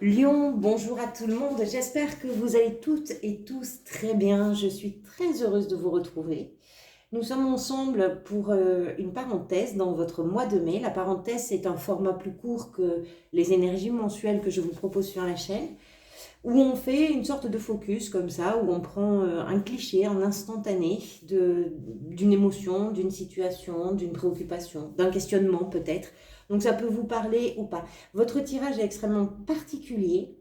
Lion, bonjour à tout le monde. J'espère que vous allez toutes et tous très bien. Je suis très heureuse de vous retrouver. Nous sommes ensemble pour une parenthèse dans votre mois de mai. La parenthèse, c'est un format plus court que les énergies mensuelles que je vous propose sur la chaîne, où on fait une sorte de focus comme ça, où on prend un cliché, un instantané d'une émotion, d'une situation, d'une préoccupation, d'un questionnement peut-être. Donc ça peut vous parler ou pas. Votre tirage est extrêmement particulier.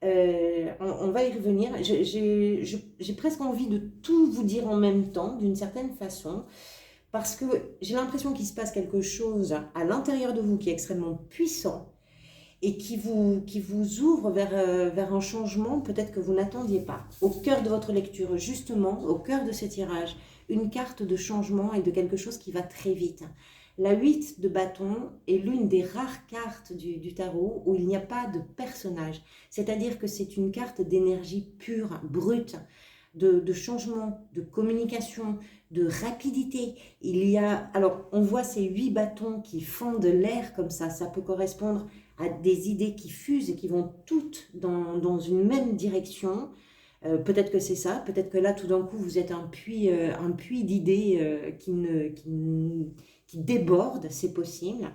On va y revenir. J'ai presque envie de tout vous dire en même temps, d'une certaine façon, parce que j'ai l'impression qu'il se passe quelque chose à l'intérieur de vous qui est extrêmement puissant et qui vous ouvre vers un changement peut-être que vous n'attendiez pas. Au cœur de votre lecture, justement, au cœur de ce tirage, une carte de changement et de quelque chose qui va très vite. La 8 de bâton est l'une des rares cartes du tarot où il n'y a pas de personnage. C'est-à-dire que c'est une carte d'énergie pure, brute, de changement, de communication, de rapidité. Il y a, alors on voit ces 8 bâtons qui fendent l'air comme ça peut correspondre à des idées qui fusent et qui vont toutes dans une même direction. Peut-être que c'est ça, peut-être que là tout d'un coup vous êtes un puits d'idées qui déborde, c'est possible.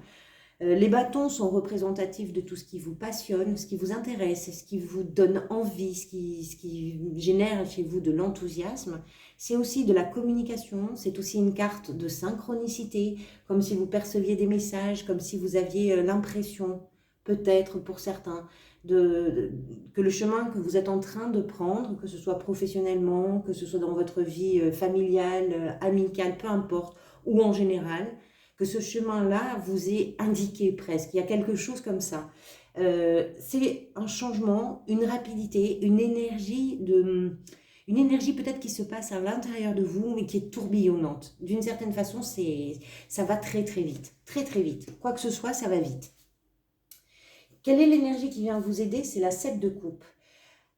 Les bâtons sont représentatifs de tout ce qui vous passionne, ce qui vous intéresse, ce qui vous donne envie, ce qui génère chez vous de l'enthousiasme. C'est aussi de la communication, c'est aussi une carte de synchronicité, comme si vous perceviez des messages, comme si vous aviez l'impression, peut-être pour certains, que le chemin que vous êtes en train de prendre, que ce soit professionnellement, que ce soit dans votre vie familiale, amicale, peu importe, ou en général, que ce chemin-là vous est indiqué presque. Il y a quelque chose comme ça. C'est un changement, une rapidité, une énergie peut-être qui se passe à l'intérieur de vous, mais qui est tourbillonnante. D'une certaine façon, ça va très très vite, très très vite. Quoi que ce soit, ça va vite. Quelle est l'énergie qui vient vous aider? C'est la 7 de coupe.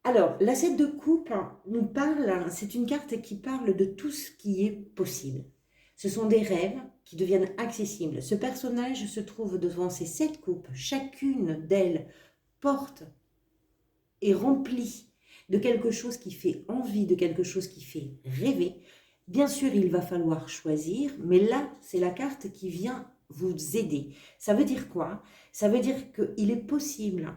Alors, la 7 de coupe nous parle, c'est une carte qui parle de tout ce qui est possible. Ce sont des rêves qui deviennent accessibles. Ce personnage se trouve devant ces 7 coupes. Chacune d'elles porte et remplie de quelque chose qui fait envie, de quelque chose qui fait rêver. Bien sûr, il va falloir choisir, mais là, c'est la carte qui vient vous aider. Ça veut dire quoi? Ça veut dire qu'il est possible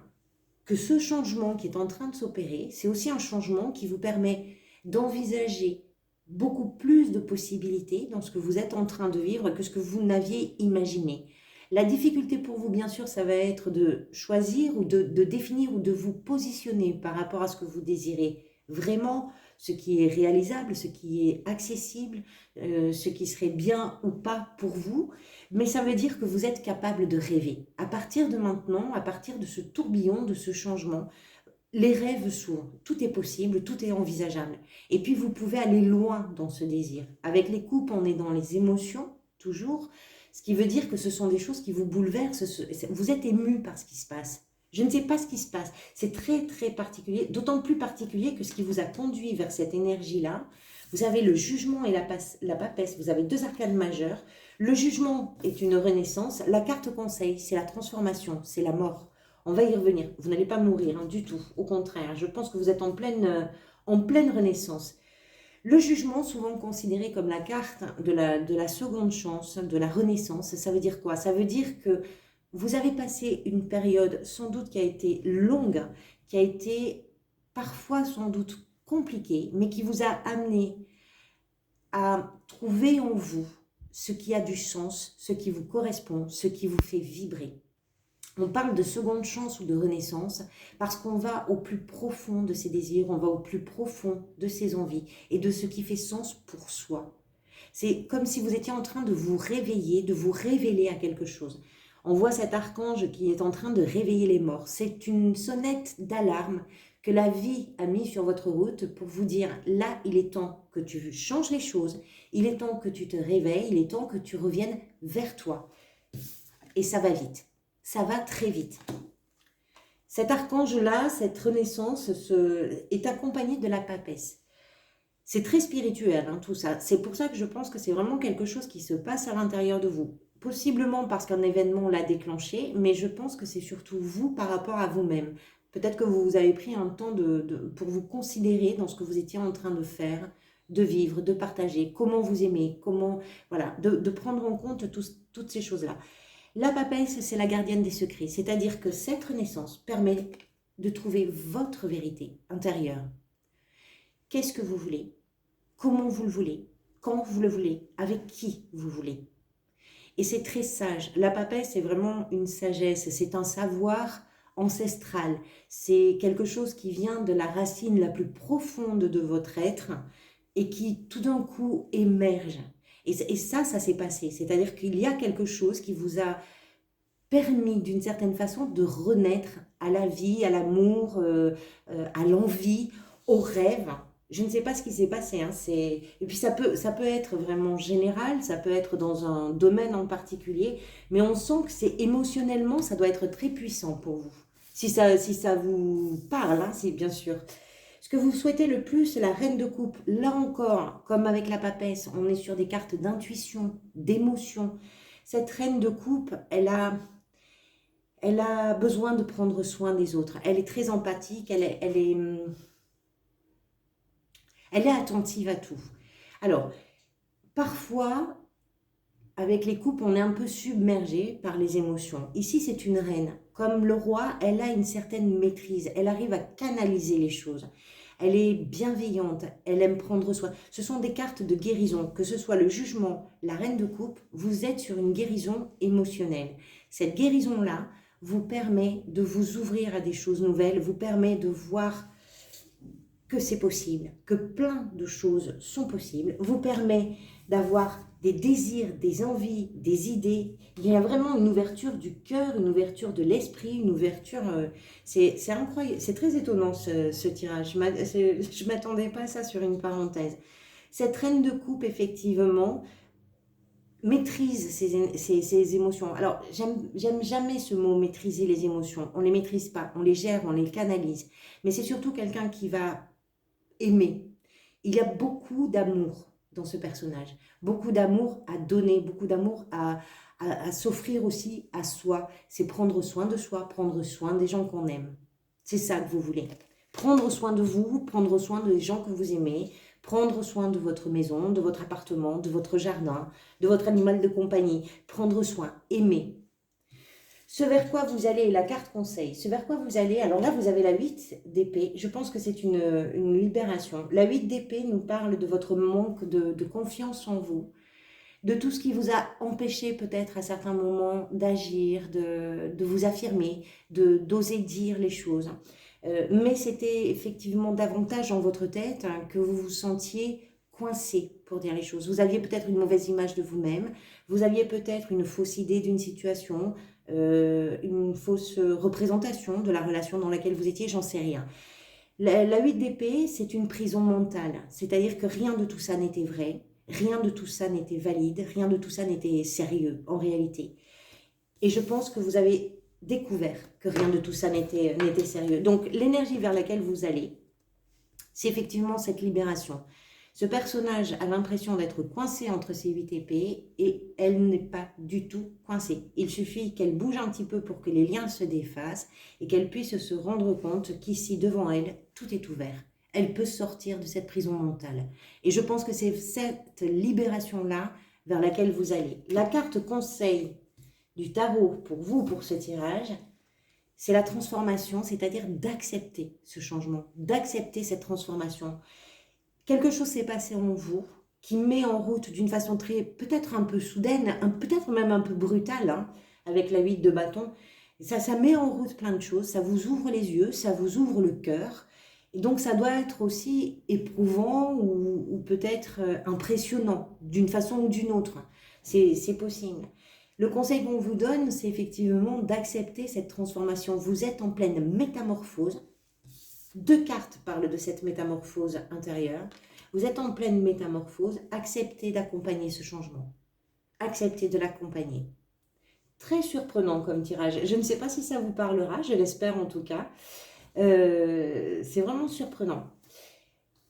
que ce changement qui est en train de s'opérer, c'est aussi un changement qui vous permet d'envisager beaucoup plus de possibilités dans ce que vous êtes en train de vivre que ce que vous n'aviez imaginé. La difficulté pour vous, bien sûr, ça va être de choisir ou de définir ou de vous positionner par rapport à ce que vous désirez vraiment, ce qui est réalisable, ce qui est accessible, ce qui serait bien ou pas pour vous. Mais ça veut dire que vous êtes capable de rêver. À partir de maintenant, à partir de ce tourbillon, de ce changement, les rêves s'ouvrent. Tout est possible, tout est envisageable. Et puis vous pouvez aller loin dans ce désir. Avec les coupes, on est dans les émotions, toujours. Ce qui veut dire que ce sont des choses qui vous bouleversent. Vous êtes ému par ce qui se passe. Je ne sais pas ce qui se passe. C'est très, très particulier. D'autant plus particulier que ce qui vous a conduit vers cette énergie-là, vous avez le jugement et la papesse. Vous avez 2 arcanes majeures. Le jugement est une renaissance. La carte conseil, c'est la transformation, c'est la mort. On va y revenir. Vous n'allez pas mourir du tout. Au contraire, je pense que vous êtes en pleine renaissance. Le jugement, souvent considéré comme la carte de la seconde chance, de la renaissance, ça veut dire quoi? Ça veut dire que vous avez passé une période sans doute qui a été longue, qui a été parfois sans doute compliquée, mais qui vous a amené à trouver en vous ce qui a du sens, ce qui vous correspond, ce qui vous fait vibrer. On parle de seconde chance ou de renaissance parce qu'on va au plus profond de ses désirs, on va au plus profond de ses envies et de ce qui fait sens pour soi. C'est comme si vous étiez en train de vous réveiller, de vous révéler à quelque chose. On voit cet archange qui est en train de réveiller les morts. C'est une sonnette d'alarme que la vie a mis sur votre route pour vous dire, là, il est temps que tu changes les choses, il est temps que tu te réveilles, il est temps que tu reviennes vers toi. Et ça va vite. Ça va très vite. Cet archange-là, cette renaissance est accompagné de la papesse. C'est très spirituel, tout ça. C'est pour ça que je pense que c'est vraiment quelque chose qui se passe à l'intérieur de vous. Possiblement parce qu'un événement l'a déclenché, mais je pense que c'est surtout vous par rapport à vous-même. Peut-être que vous avez pris un temps pour vous considérer dans ce que vous étiez en train de faire, de vivre, de partager, comment vous aimez, comment, voilà, de prendre en compte toutes ces choses-là. La papesse, c'est la gardienne des secrets, c'est-à-dire que cette renaissance permet de trouver votre vérité intérieure. Qu'est-ce que vous voulez? Comment vous le voulez? Quand vous le voulez? Avec qui vous voulez? Et c'est très sage. La papesse, c'est vraiment une sagesse, c'est un savoir ancestral. C'est quelque chose qui vient de la racine la plus profonde de votre être et qui tout d'un coup émerge. Et ça s'est passé. C'est-à-dire qu'il y a quelque chose qui vous a permis d'une certaine façon de renaître à la vie, à l'amour, à l'envie, au rêve. Je ne sais pas ce qui s'est passé. Hein, et puis ça peut être vraiment général, ça peut être dans un domaine en particulier, mais on sent que c'est émotionnellement, ça doit être très puissant pour vous. Si ça vous parle, hein, c'est bien sûr. Ce que vous souhaitez le plus, c'est la reine de coupe. Là encore, comme avec la papesse, on est sur des cartes d'intuition, d'émotion. Cette reine de coupe, elle a besoin de prendre soin des autres. Elle est très empathique, elle est attentive à tout. Alors, parfois, avec les coupes, on est un peu submergé par les émotions. Ici, c'est une reine. Comme le roi, elle a une certaine maîtrise. Elle arrive à canaliser les choses. Elle est bienveillante. Elle aime prendre soin. Ce sont des cartes de guérison. Que ce soit le jugement, la reine de coupe, vous êtes sur une guérison émotionnelle. Cette guérison-là vous permet de vous ouvrir à des choses nouvelles, vous permet de voir que c'est possible, que plein de choses sont possibles, vous permet d'avoir des désirs, des envies, des idées. Il y a vraiment une ouverture du cœur, une ouverture de l'esprit, une ouverture... c'est incroyable, c'est très étonnant ce tirage. Je ne m'attendais pas à ça sur une parenthèse. Cette reine de coupe, effectivement, maîtrise ses émotions. Alors, j'aime jamais ce mot maîtriser les émotions. On ne les maîtrise pas, on les gère, on les canalise. Mais c'est surtout quelqu'un qui va aimer. Il y a beaucoup d'amour dans ce personnage, beaucoup d'amour à donner, beaucoup d'amour à s'offrir aussi à soi. C'est prendre soin de soi, prendre soin des gens qu'on aime. C'est ça que vous voulez. Prendre soin de vous, prendre soin des gens que vous aimez, prendre soin de votre maison, de votre appartement, de votre jardin, de votre animal de compagnie. Prendre soin, aimer. Ce vers quoi vous allez, la carte conseil, ce vers quoi vous allez, alors là vous avez la 8 d'épée, je pense que c'est une libération. La 8 d'épée nous parle de votre manque de confiance en vous, de tout ce qui vous a empêché peut-être à certains moments d'agir, de vous affirmer, d'oser dire les choses. Mais c'était effectivement davantage en votre tête hein, que vous vous sentiez coincé pour dire les choses. Vous aviez peut-être une mauvaise image de vous-même, vous aviez peut-être une fausse idée d'une situation, une fausse représentation de la relation dans laquelle vous étiez, j'en sais rien. La 8 d'épée, c'est une prison mentale, c'est-à-dire que rien de tout ça n'était vrai, rien de tout ça n'était valide, rien de tout ça n'était sérieux en réalité. Et je pense que vous avez découvert que rien de tout ça n'était sérieux. Donc l'énergie vers laquelle vous allez, c'est effectivement cette libération. Ce personnage a l'impression d'être coincé entre ses 8 épées et elle n'est pas du tout coincée. Il suffit qu'elle bouge un petit peu pour que les liens se défassent et qu'elle puisse se rendre compte qu'ici, devant elle, tout est ouvert. Elle peut sortir de cette prison mentale. Et je pense que c'est cette libération-là vers laquelle vous allez. La carte conseil du tarot pour vous, pour ce tirage, c'est la transformation, c'est-à-dire d'accepter ce changement, d'accepter cette transformation. Quelque chose s'est passé en vous qui met en route d'une façon très, peut-être un peu soudaine, peut-être même un peu brutale, hein, avec la 8 de bâton. Ça met en route plein de choses, ça vous ouvre les yeux, ça vous ouvre le cœur. Et donc ça doit être aussi éprouvant ou peut-être impressionnant d'une façon ou d'une autre. C'est possible. Le conseil qu'on vous donne, c'est effectivement d'accepter cette transformation. Vous êtes en pleine métamorphose. 2 cartes parlent de cette métamorphose intérieure. Vous êtes en pleine métamorphose. Acceptez d'accompagner ce changement. Acceptez de l'accompagner. Très surprenant comme tirage. Je ne sais pas si ça vous parlera, je l'espère en tout cas. C'est vraiment surprenant.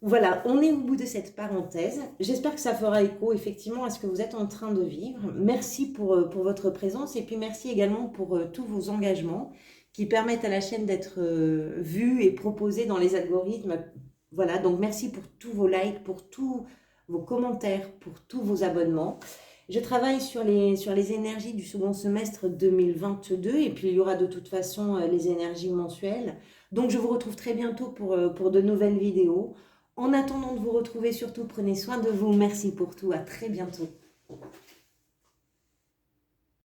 Voilà, on est au bout de cette parenthèse. J'espère que ça fera écho effectivement à ce que vous êtes en train de vivre. Merci pour votre présence et puis merci également pour tous vos engagements qui permettent à la chaîne d'être vue et proposée dans les algorithmes. Voilà, donc merci pour tous vos likes, pour tous vos commentaires, pour tous vos abonnements. Je travaille sur les énergies du second semestre 2022 et puis il y aura de toute façon les énergies mensuelles. Donc je vous retrouve très bientôt pour de nouvelles vidéos. En attendant de vous retrouver, surtout prenez soin de vous. Merci pour tout, à très bientôt.